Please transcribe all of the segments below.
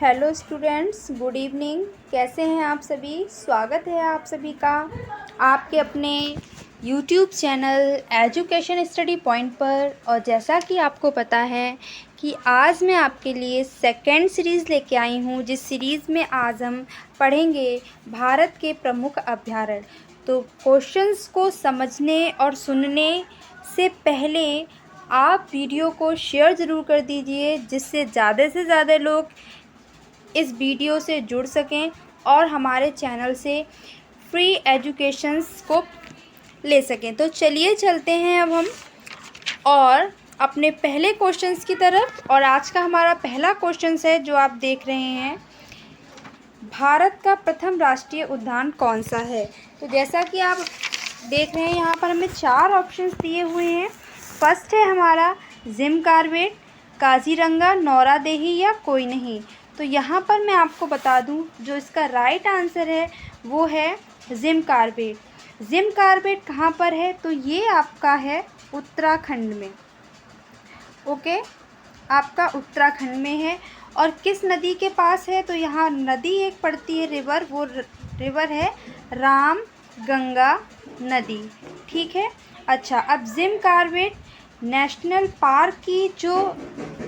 Hello students, good evening. कैसे हैं आप सभी? स्वागत है आप सभी का आपके अपने YouTube channel education study point पर। और जैसा कि आपको पता है कि आज मैं आपके लिए सेकेंड सीरीज़ लेके आई हूँ, जिस सीरीज़ में आज हम पढ़ेंगे भारत के प्रमुख अभयारण्य। तो क्वेश्चंस को समझने और सुनने से पहले आप वीडियो को शेयर ज़रूर कर दीजिए, जिससे ज़्यादा से ज़्यादा लोग इस वीडियो से जुड़ सकें और हमारे चैनल से फ्री एजुकेशंस को ले सकें। तो चलिए चलते हैं अब हम और अपने पहले क्वेश्चंस की तरफ। और आज का हमारा पहला क्वेश्चंस है जो आप देख रहे हैं, भारत का प्रथम राष्ट्रीय उद्यान कौन सा है? तो जैसा कि आप देख रहे हैं, यहाँ पर हमें 4 ऑप्शंस दिए हुए हैं। फर्स्ट है हमारा जिम कॉर्बेट, काजीरंगा, नौरादेही या कोई नहीं। तो यहाँ पर मैं आपको बता दूँ, जो इसका राइट आंसर है वो है जिम कॉर्बेट। जिम कॉर्बेट कहाँ पर है? तो ये आपका है उत्तराखंड में। ओके, आपका उत्तराखंड में है। और किस नदी के पास है? तो यहाँ नदी एक पड़ती है, रिवर, वो रिवर है राम गंगा नदी। ठीक है। अच्छा, अब जिम कॉर्बेट नेशनल पार्क की जो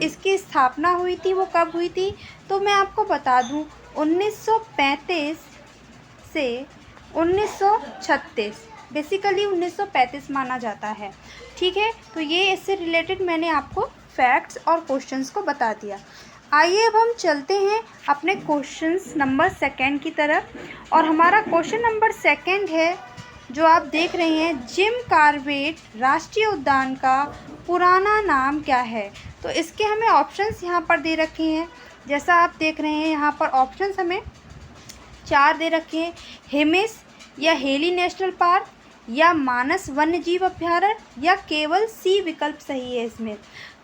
इसकी स्थापना हुई थी वो कब हुई थी? तो मैं आपको बता दूं, 1935 से 1936, बेसिकली 1935 माना जाता है। ठीक है। तो ये इससे रिलेटेड मैंने आपको फैक्ट्स और क्वेश्चंस को बता दिया। आइए अब हम चलते हैं अपने क्वेश्चंस नंबर सेकंड की तरफ। और हमारा क्वेश्चन नंबर सेकंड है, जो आप देख रहे हैं, जिम कॉर्बेट राष्ट्रीय उद्यान का पुराना नाम क्या है? तो इसके हमें ऑप्शंस यहाँ पर दे रखे हैं। जैसा आप देख रहे हैं, यहाँ पर ऑप्शंस हमें 4 दे रखे हैं। हिमिस या हेली नेशनल पार्क या मानस वन्यजीव अभ्यारण्य या केवल सी विकल्प सही है इसमें।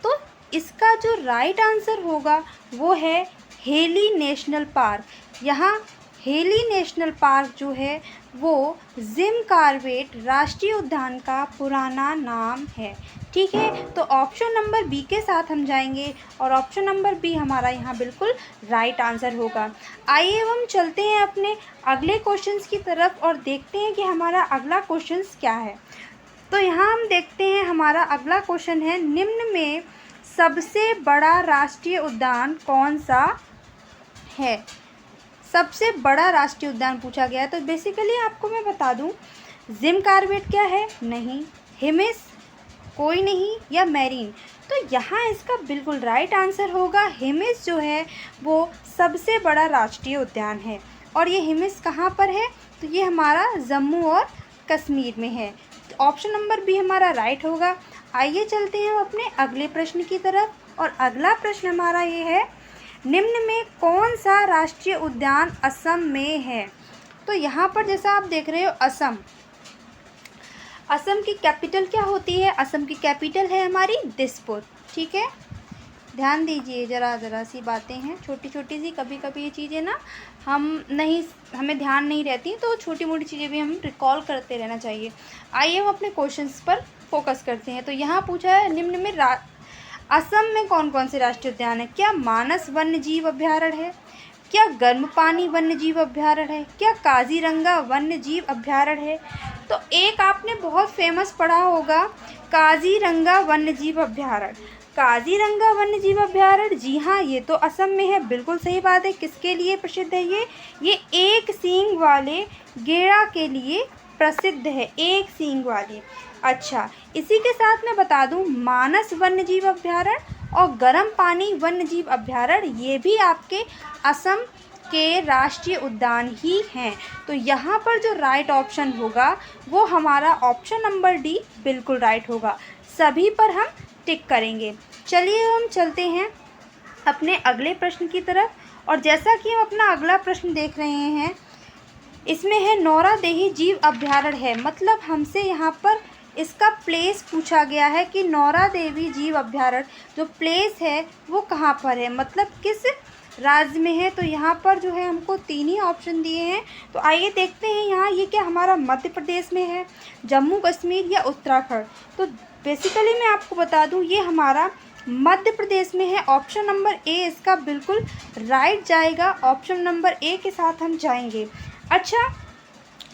तो इसका जो राइट आंसर होगा वो है हेली नेशनल पार्क। यहाँ हेली नेशनल पार्क जो है वो जिम कॉर्बेट राष्ट्रीय उद्यान का पुराना नाम है। ठीक है। तो ऑप्शन नंबर बी के साथ हम जाएंगे और ऑप्शन नंबर बी हमारा यहाँ बिल्कुल राइट आंसर होगा। आइए हम चलते हैं अपने अगले क्वेश्चंस की तरफ और देखते हैं कि हमारा अगला क्वेश्चंस क्या है। तो यहाँ हम देखते हैं, हमारा अगला क्वेश्चन है, निम्न में सबसे बड़ा राष्ट्रीय उद्यान कौन सा है? सबसे बड़ा राष्ट्रीय उद्यान पूछा गया है। तो बेसिकली आपको मैं बता दूं, जिम कॉर्बेट क्या है? नहीं। हिमिस, कोई नहीं या मैरीन। तो यहाँ इसका बिल्कुल राइट आंसर होगा हिमिस, जो है वो सबसे बड़ा राष्ट्रीय उद्यान है। और ये हिमिस कहाँ पर है? तो ये हमारा जम्मू और कश्मीर में है। तो ऑप्शन नंबर बी हमारा राइट होगा। आइए चलते हैं हम अपने अगले प्रश्न की तरफ। और अगला प्रश्न हमारा ये है, निम्न में कौन सा राष्ट्रीय उद्यान असम में है? तो यहाँ पर जैसा आप देख रहे हो, असम, असम की कैपिटल क्या होती है? असम की कैपिटल है हमारी दिसपुर। ठीक है। ध्यान दीजिए, ज़रा सी बातें हैं, छोटी छोटी सी, कभी कभी ये चीज़ें ना हमें ध्यान नहीं रहती, तो छोटी मोटी चीज़ें भी हम रिकॉल करते रहना चाहिए। आइए हम अपने क्वेश्चंस पर फोकस करते हैं। तो यहाँ पूछा है, निम्न में असम में कौन कौन से राष्ट्रीय उद्यान है? क्या मानस वन्यजीव अभ्यारण्य है? क्या गर्म पानी वन्यजीव अभ्यारण्य है? क्या काजीरंगा वन्यजीव अभ्यारण्य है? तो एक आपने बहुत फेमस पढ़ा होगा, काजीरंगा वन्यजीव अभ्यारण्य। काजीरंगा वन्यजीव अभ्यारण्य, जी हाँ, ये तो असम में है। बिल्कुल सही बात है। किसके लिए प्रसिद्ध है ये एक सींग वाले गेड़ा के लिए प्रसिद्ध है, एक सींग वाले। अच्छा, इसी के साथ मैं बता दूं, मानस वन्यजीव अभ्यारण्य और गर्म पानी वन्यजीव अभ्यारण्य, ये भी आपके असम के राष्ट्रीय उद्यान ही हैं। तो यहाँ पर जो राइट ऑप्शन होगा वो हमारा ऑप्शन नंबर डी बिल्कुल राइट होगा। सभी पर हम टिक करेंगे। चलिए हम चलते हैं अपने अगले प्रश्न की तरफ। और जैसा कि हम अपना अगला प्रश्न देख रहे हैं, इसमें है नौरादेही जीव अभ्यारण्य है, मतलब हमसे यहाँ पर इसका प्लेस पूछा गया है कि नौरादेवी जीव अभ्यारण्य जो प्लेस है वो कहाँ पर है, मतलब किस राज्य में है। तो यहाँ पर जो है हमको 3 ही ऑप्शन दिए हैं। तो आइए देखते हैं, यहाँ ये क्या हमारा मध्य प्रदेश में है, जम्मू कश्मीर या उत्तराखंड। तो बेसिकली मैं आपको बता दूँ, ये हमारा मध्य प्रदेश में है। ऑप्शन नंबर ए इसका बिल्कुल राइट जाएगा। ऑप्शन नंबर ए के साथ हम जाएंगे। अच्छा,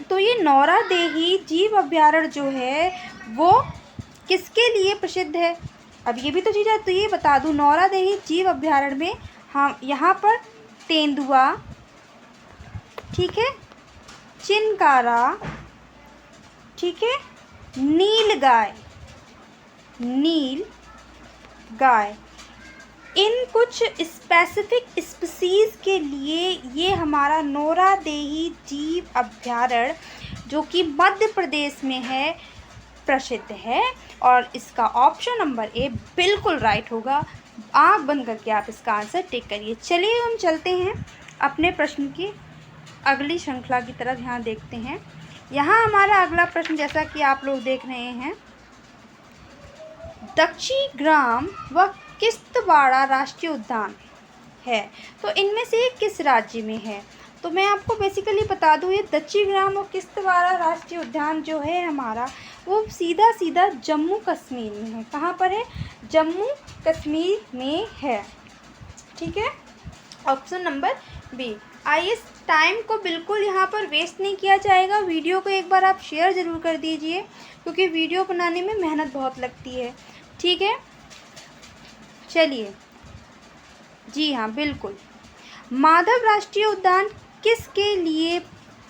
तो ये नौरादेही जीव अभयारण्य जो है वो किसके लिए प्रसिद्ध है? अब ये भी तो चीज़ है, तो ये बता दूँ, नौरादेही जीव अभयारण्य में हम यहाँ पर तेंदुआ, ठीक है, चिनकारा, ठीक है, नील गाय, इन कुछ स्पेसिफिक स्पीसीज़ के लिए ये हमारा नौरादेही जीव अभयारण्य जो कि मध्य प्रदेश में है प्रसिद्ध है। और इसका ऑप्शन नंबर ए बिल्कुल राइट होगा। आँख बंद करके आप इसका आंसर टिक करिए। चलिए हम चलते हैं अपने प्रश्न की अगली श्रृंखला की तरफ। यहाँ देखते हैं, यहाँ हमारा अगला प्रश्न जैसा कि आप लोग देख रहे हैं, दक्षी ग्राम व किश्तवाड़ा राष्ट्रीय उद्यान है, तो इनमें से किस राज्य में है? तो मैं आपको बेसिकली बता दूँ, ये दक्षी ग्राम और किश्तवाड़ा राष्ट्रीय उद्यान जो है हमारा, वो सीधा जम्मू कश्मीर में है। कहाँ पर है? जम्मू कश्मीर में है, ठीक है। Option number B. आइए, इस टाइम को बिल्कुल यहाँ पर वेस्ट नहीं किया जाएगा। वीडियो को एक बार आप शेयर ज़रूर कर दीजिए, क्योंकि वीडियो बनाने में मेहनत बहुत लगती है, ठीक है। चलिए, जी हाँ, बिल्कुल। माधव राष्ट्रीय उद्यान किसके लिए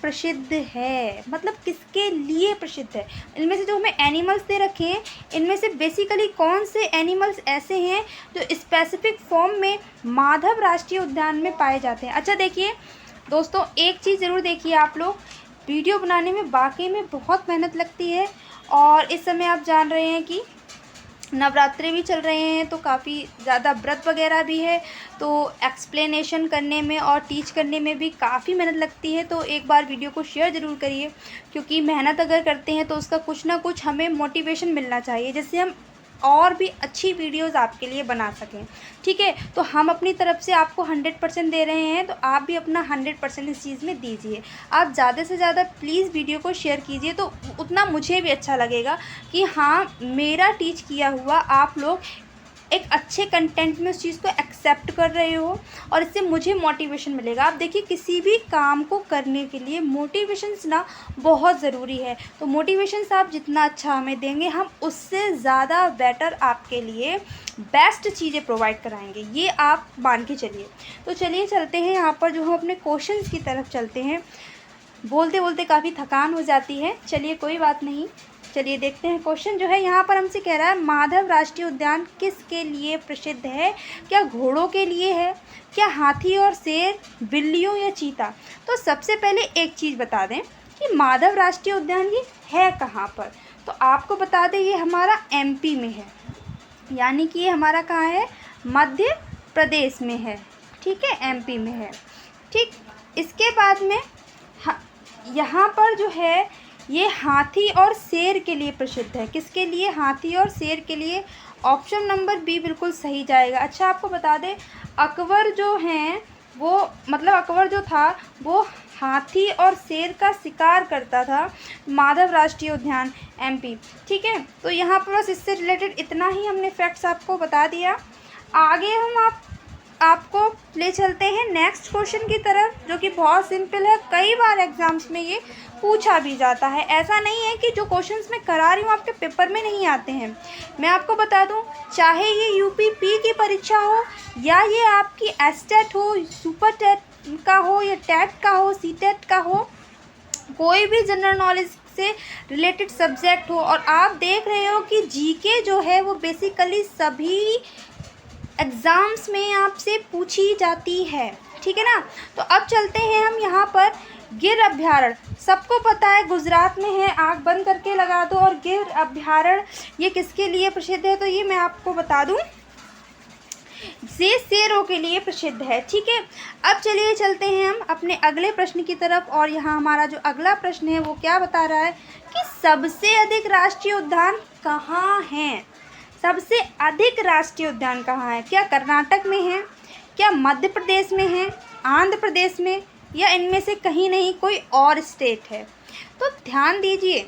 प्रसिद्ध है? मतलब किसके लिए प्रसिद्ध है? इनमें से जो हमें एनिमल्स दे रखे हैं, इनमें से बेसिकली कौन से एनिमल्स ऐसे हैं जो स्पेसिफिक फॉर्म में माधव राष्ट्रीय उद्यान में पाए जाते हैं? अच्छा देखिए दोस्तों, एक चीज़ ज़रूर देखिए आप लोग, वीडियो बनाने में वाकई में बहुत मेहनत लगती है। और इस समय आप जान रहे हैं कि नवरात्रि भी चल रहे हैं, तो काफ़ी ज़्यादा व्रत वगैरह भी है, तो एक्सप्लेनेशन करने में और टीच करने में भी काफ़ी मेहनत लगती है। तो एक बार वीडियो को शेयर ज़रूर करिए, क्योंकि मेहनत अगर करते हैं तो उसका कुछ ना कुछ हमें मोटिवेशन मिलना चाहिए, जिससे हम और भी अच्छी वीडियोस आपके लिए बना सकें, ठीक है। तो हम अपनी तरफ से आपको 100% दे रहे हैं, तो आप भी अपना 100% इस चीज़ में दीजिए। आप ज़्यादा से ज़्यादा प्लीज़ वीडियो को शेयर कीजिए, तो उतना मुझे भी अच्छा लगेगा कि हाँ, मेरा टीच किया हुआ आप लोग एक अच्छे कंटेंट में उस चीज़ को एक्सेप्ट कर रहे हो, और इससे मुझे मोटिवेशन मिलेगा। आप देखिए, किसी भी काम को करने के लिए मोटिवेशंस ना बहुत ज़रूरी है। तो मोटिवेशंस आप जितना अच्छा हमें देंगे, हम उससे ज़्यादा बेटर आपके लिए बेस्ट चीज़ें प्रोवाइड कराएंगे, ये आप मान के चलिए। तो चलिए चलते हैं यहाँ पर, जो हम अपने क्वेश्चंस की तरफ चलते हैं। बोलते बोलते काफ़ी थकान हो जाती है, चलिए कोई बात नहीं। चलिए देखते हैं क्वेश्चन जो है यहाँ पर हमसे कह रहा है, माधव राष्ट्रीय उद्यान किसके लिए प्रसिद्ध है? क्या घोड़ों के लिए है? क्या हाथी और शेर, बिल्लियों या चीता? तो सबसे पहले एक चीज़ बता दें कि माधव राष्ट्रीय उद्यान ये है कहाँ पर। तो आपको बता दें, ये हमारा एमपी में है, यानी कि ये हमारा कहाँ है? मध्य प्रदेश में है, ठीक है, एमपी में है, ठीक। इसके बाद में यहाँ पर जो है ये हाथी और शेर के लिए प्रसिद्ध है। किसके लिए? हाथी और शेर के लिए। ऑप्शन नंबर बी बिल्कुल सही जाएगा। अच्छा, आपको बता दें, अकबर जो हैं वो, मतलब अकबर जो था वो हाथी और शेर का शिकार करता था। माधव राष्ट्रीय उद्यान एमपी, ठीक है। तो यहाँ पर बस इससे रिलेटेड इतना ही हमने फैक्ट्स आपको बता दिया। आगे हम आपको ले चलते हैं नेक्स्ट क्वेश्चन की तरफ, जो कि बहुत सिंपल है। कई बार एग्जाम्स में ये पूछा भी जाता है। ऐसा नहीं है कि जो क्वेश्चंस मैं करा रही हूँ आपके पेपर में नहीं आते हैं। मैं आपको बता दूँ, चाहे ये यूपीपी की परीक्षा हो, या ये आपकी एसटेट हो, सुपर टेट का हो, या टेट का हो, सीटेट का हो, कोई भी जनरल नॉलेज से रिलेटेड सब्जेक्ट हो, और आप देख रहे हो कि जीके जो है वो बेसिकली सभी एग्ज़ाम्स में आपसे पूछी जाती है, ठीक है ना। तो अब चलते हैं हम यहाँ पर गिर अभयारण्य। सबको पता है गुजरात में है, आँख बंद करके लगा दो। और गिर अभयारण्य ये किसके लिए प्रसिद्ध है? तो ये मैं आपको बता दूँ, ये शेरों के लिए प्रसिद्ध है, ठीक है। अब चलिए चलते हैं हम अपने अगले प्रश्न की तरफ। और यहाँ हमारा जो अगला प्रश्न है वो क्या बता रहा है कि सबसे अधिक राष्ट्रीय उद्यान कहाँ हैं? सबसे अधिक राष्ट्रीय उद्यान कहाँ है? क्या कर्नाटक में है? क्या मध्य प्रदेश में है? आंध्र प्रदेश में? या इनमें से कहीं नहीं, कोई और स्टेट है? तो ध्यान दीजिए,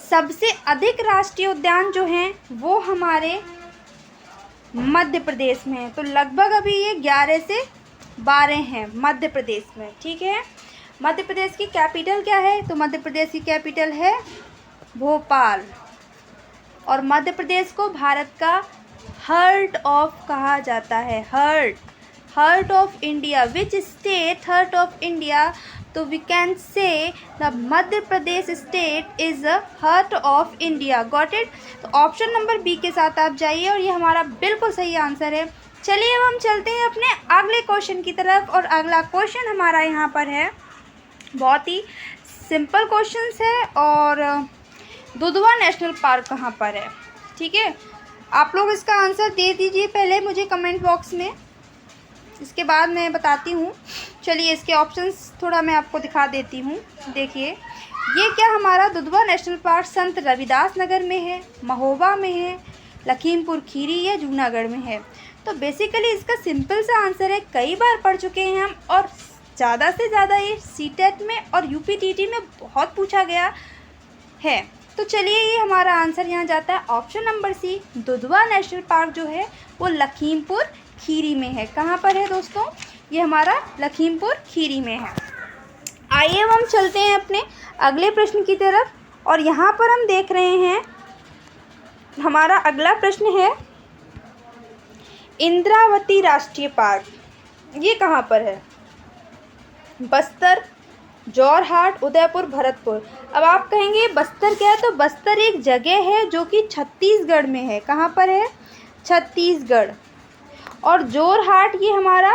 सबसे अधिक राष्ट्रीय उद्यान जो हैं वो हमारे मध्य प्रदेश में है। तो लगभग अभी ये 11 से 12 हैं मध्य प्रदेश में, ठीक है। मध्य प्रदेश की कैपिटल क्या है? तो मध्य प्रदेश की कैपिटल है भोपाल। और मध्य प्रदेश को भारत का हार्ट ऑफ कहा जाता है, heart of India. Which state heart of India? तो we can say the Madhya Pradesh state is the heart of India. Got it? तो ऑप्शन नंबर बी के साथ आप जाइए और ये हमारा बिल्कुल सही आंसर है। चलिए अब हम चलते हैं अपने अगले क्वेश्चन की तरफ। और अगला क्वेश्चन हमारा यहाँ पर है, बहुत ही सिंपल क्वेश्चंस है। और दुधवा नेशनल पार्क कहाँ पर है? ठीक है, आप लोग इसका आंसर दे दीजिए पहले मुझे कमेंट बॉक्स में, इसके बाद मैं बताती हूँ। चलिए इसके ऑप्शंस थोड़ा मैं आपको दिखा देती हूँ। देखिए, ये क्या हमारा दुधवा नेशनल पार्क संत रविदास नगर में है, महोबा में है, लखीमपुर खीरी या जूनागढ़ में है? तो बेसिकली इसका सिंपल सा आंसर है, कई बार पढ़ चुके हैं हम और ज़्यादा से ज़्यादा ये सीटेट में और यूपीटीटी में बहुत पूछा गया है। तो चलिए ये हमारा आंसर यहाँ जाता है option number C, Dudhwa national park जो है वो लखीमपुर खीरी में है। कहाँ पर है दोस्तों? ये हमारा लखीमपुर खीरी में है। आइए अब हम चलते हैं अपने अगले प्रश्न की तरफ। और यहाँ पर हम देख रहे हैं, हमारा अगला प्रश्न है इंद्रावती राष्ट्रीय पार्क, ये कहाँ पर है? बस्तर, जोरहाट, उदयपुर, भरतपुर। अब आप कहेंगे बस्तर क्या है? तो बस्तर एक जगह है जो कि छत्तीसगढ़ में है। कहाँ पर है? छत्तीसगढ़। और जोरहाट ये हमारा,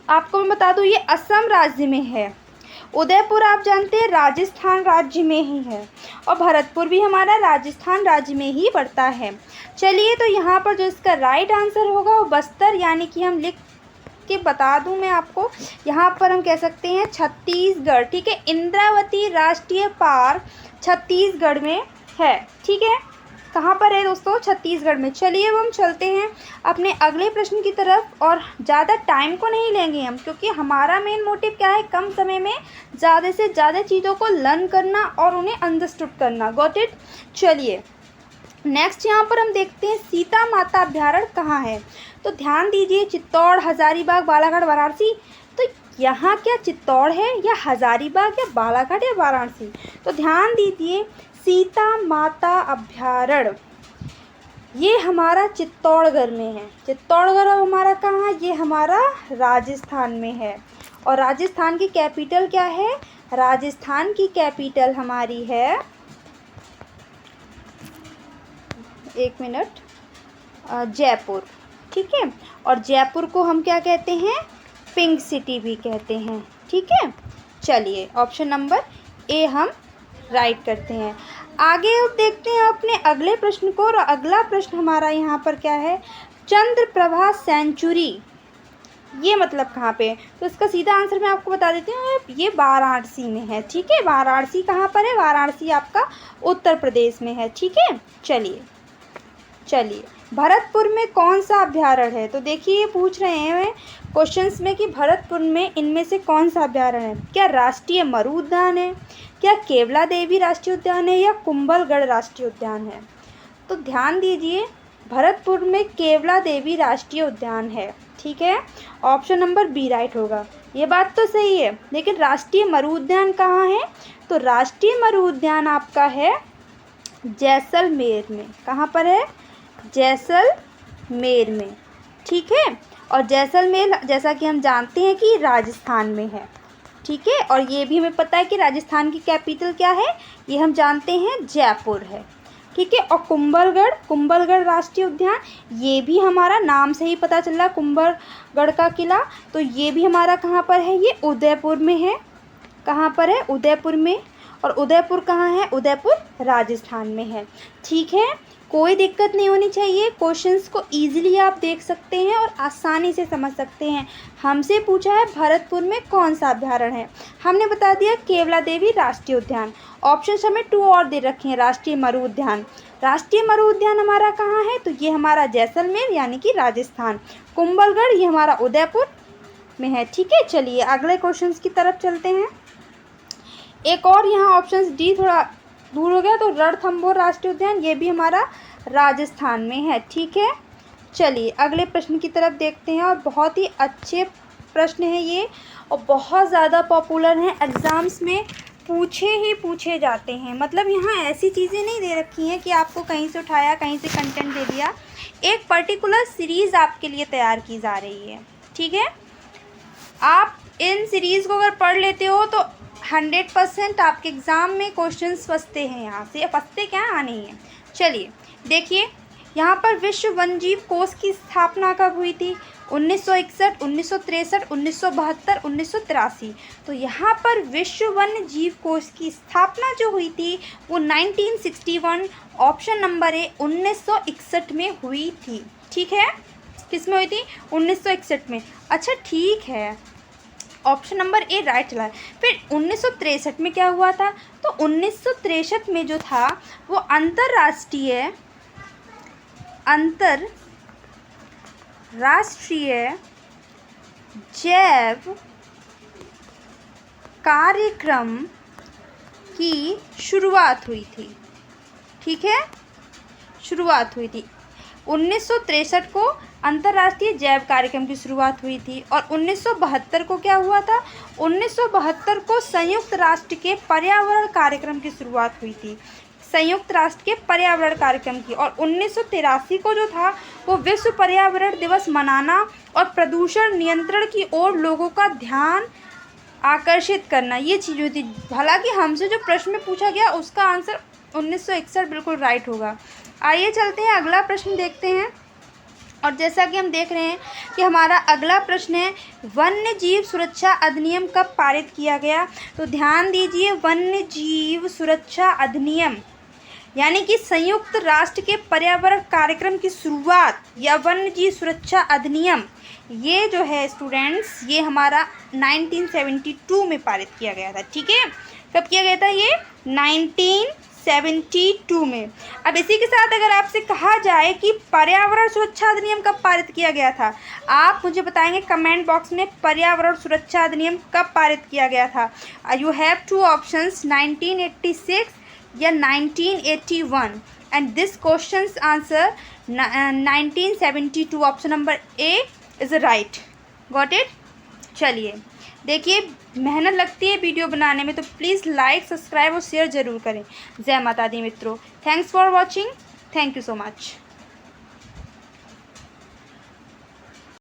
आपको मैं बता दूँ, ये असम राज्य में है। उदयपुर आप जानते हैं राजस्थान राज्य में ही है। और भरतपुर भी हमारा राजस्थान राज्य में ही पड़ता है। चलिए तो यहाँ पर जो इसका राइट आंसर होगा वो बस्तर, यानी कि हम लिख के बता दूं मैं आपको, यहाँ पर हम कह सकते हैं छत्तीसगढ़। ठीक है, इंद्रावती राष्ट्रीय पार्क छत्तीसगढ़ में है। ठीक है, कहाँ पर है दोस्तों? छत्तीसगढ़ में। चलिए अब हम चलते हैं अपने अगले प्रश्न की तरफ। और ज़्यादा टाइम को नहीं लेंगे हम, क्योंकि हमारा मेन मोटिव क्या है? कम समय में ज़्यादा से ज़्यादा चीज़ों को लर्न करना और उन्हें अंडरस्टूड करना। Got it? चलिए नेक्स्ट यहाँ पर हम देखते हैं सीता माता अभ्यारण्य कहाँ है। तो ध्यान दीजिए, चित्तौड़, हजारीबाग, बालाघाट, वाराणसी। तो यहाँ क्या चित्तौड़ है या हजारीबाग या बालाघाट या वाराणसी? तो ध्यान दीजिए, सीता माता अभ्यारण्य ये हमारा चित्तौड़गढ़ में है। चित्तौड़गढ़ अब हमारा कहाँ है? ये हमारा राजस्थान में है। और राजस्थान की कैपिटल क्या है? राजस्थान की कैपिटल हमारी है, एक मिनट, जयपुर। ठीक है, और जयपुर को हम क्या कहते हैं? पिंक सिटी भी कहते हैं। ठीक है, चलिए ऑप्शन नंबर ए हम राइट करते हैं। आगे अब देखते हैं अपने अगले प्रश्न को। और अगला प्रश्न हमारा यहाँ पर क्या है? चंद्रप्रभा सेंचुरी, ये मतलब कहाँ पे? तो इसका सीधा आंसर मैं आपको बता देती हूँ, ये वाराणसी में है। ठीक है, वाराणसी कहाँ पर है? वाराणसी आपका उत्तर प्रदेश में है। ठीक है, चलिए भरतपुर में कौन सा अभ्यारण्य है? तो देखिए ये पूछ रहे हैं क्वेश्चंस में कि भरतपुर में इनमें से कौन सा अभ्यारण्य है? क्या राष्ट्रीय मरु उद्यान है, क्या केवला देवी राष्ट्रीय उद्यान है, या कुंभलगढ़ राष्ट्रीय उद्यान है? तो ध्यान दीजिए, भरतपुर में केवला देवी राष्ट्रीय उद्यान है। ठीक है, ऑप्शन नंबर बी राइट होगा। ये बात तो सही है, लेकिन राष्ट्रीय मरु उद्यान कहाँ है? तो राष्ट्रीय मरु उद्यान आपका है जैसलमेर में। कहाँ पर है? जैसलमेर में। ठीक है, और जैसलमेर जैसा कि हम जानते हैं कि राजस्थान में है। ठीक है, और ये भी हमें पता है कि राजस्थान की कैपिटल क्या है, ये हम जानते हैं जयपुर है। ठीक है, और कुंभलगढ़ राष्ट्रीय उद्यान, ये भी हमारा नाम से ही पता चल रहा है, कुंभलगढ़ का किला। तो ये भी हमारा कहाँ पर है? ये उदयपुर में है। कहाँ पर है? उदयपुर में। और उदयपुर कहाँ है? उदयपुर राजस्थान में है। ठीक है, कोई दिक्कत नहीं होनी चाहिए। क्वेश्चंस को इजीली आप देख सकते हैं और आसानी से समझ सकते हैं। हमसे पूछा है भरतपुर में कौन सा अभ्यारण्य है, हमने बता दिया केवला देवी राष्ट्रीय उद्यान। ऑप्शन हमें 2 और दे रखे हैं, राष्ट्रीय मरु उद्यान। राष्ट्रीय मरु उद्यान हमारा कहाँ है? तो ये हमारा जैसलमेर यानी कि राजस्थान। कुंभलगढ़ ये हमारा उदयपुर में है। ठीक है, चलिए अगले क्वेश्चन की तरफ चलते हैं। एक और यहाँ ऑप्शन डी थोड़ा दूर हो गया, तो रणथंभौर राष्ट्रीय उद्यान, ये भी हमारा राजस्थान में है। ठीक है, चलिए अगले प्रश्न की तरफ देखते हैं, और बहुत ही अच्छे प्रश्न हैं ये, और बहुत ज़्यादा पॉपुलर हैं, एग्ज़ाम्स में पूछे जाते हैं। मतलब यहाँ ऐसी चीज़ें नहीं दे रखी हैं कि आपको कहीं से उठाया, कहीं से कंटेंट दे दिया। एक पर्टिकुलर सीरीज़ आपके लिए तैयार की जा रही है, ठीक है। आप इन सीरीज़ को अगर पढ़ लेते हो तो 100% आपके एग्ज़ाम में क्वेश्चंस फंसते हैं, यहाँ से फंसते क्या, आने ही हैं। चलिए देखिए, यहाँ पर विश्व वन्यजीव कोष की स्थापना कब हुई थी? 1961, 1963, 1972, 1983। तो यहाँ पर विश्व वन्य जीव कोष की स्थापना जो हुई थी वो 1961, ऑप्शन नंबर ए 1961 में हुई थी, ठीक है। किस में हुई थी? 1961 में। अच्छा ठीक है, ऑप्शन नंबर ए राइट चला है। फिर 1963 में क्या हुआ था? तो 1963 में जो था वो अंतर्राष्ट्रीय जैव कार्यक्रम की शुरुआत हुई थी, ठीक है, शुरुआत हुई थी। 1963 को अंतर्राष्ट्रीय जैव कार्यक्रम की शुरुआत हुई थी, और 1972 को क्या हुआ था? 1972 को संयुक्त राष्ट्र के पर्यावरण कार्यक्रम की शुरुआत हुई थी, संयुक्त राष्ट्र के पर्यावरण कार्यक्रम की। और 1983 को जो था वो विश्व पर्यावरण दिवस मनाना और प्रदूषण नियंत्रण की ओर लोगों का ध्यान आकर्षित करना, ये चीज़ हुई थी। हालांकि हमसे जो प्रश्न में पूछा गया उसका आंसर 1961 बिल्कुल राइट होगा। आइए चलते हैं, अगला प्रश्न देखते हैं। और जैसा कि हम देख रहे हैं कि हमारा अगला प्रश्न है, वन्य जीव सुरक्षा अधिनियम कब पारित किया गया? तो ध्यान दीजिए, वन्य जीव सुरक्षा अधिनियम यानी कि संयुक्त राष्ट्र के पर्यावरण कार्यक्रम की शुरुआत या वन्य जीव सुरक्षा अधिनियम, ये जो है स्टूडेंट्स, ये हमारा 1972 में पारित किया गया था, ठीक है। कब किया गया था? ये 1972 में। अब इसी के साथ अगर आपसे कहा जाए कि पर्यावरण सुरक्षा अधिनियम कब पारित किया गया था, आप मुझे बताएंगे कमेंट बॉक्स में, पर्यावरण सुरक्षा अधिनियम कब पारित किया गया था। यू हैव टू ऑप्शंस, 1986 या 1981, and this questions answer 1972, option number A is right. Got it? चलिए देखिए, मेहनत लगती है वीडियो बनाने में, तो प्लीज़ लाइक, सब्सक्राइब और शेयर ज़रूर करें। जय माता दी मित्रों। Thanks for watching. Thank you so much.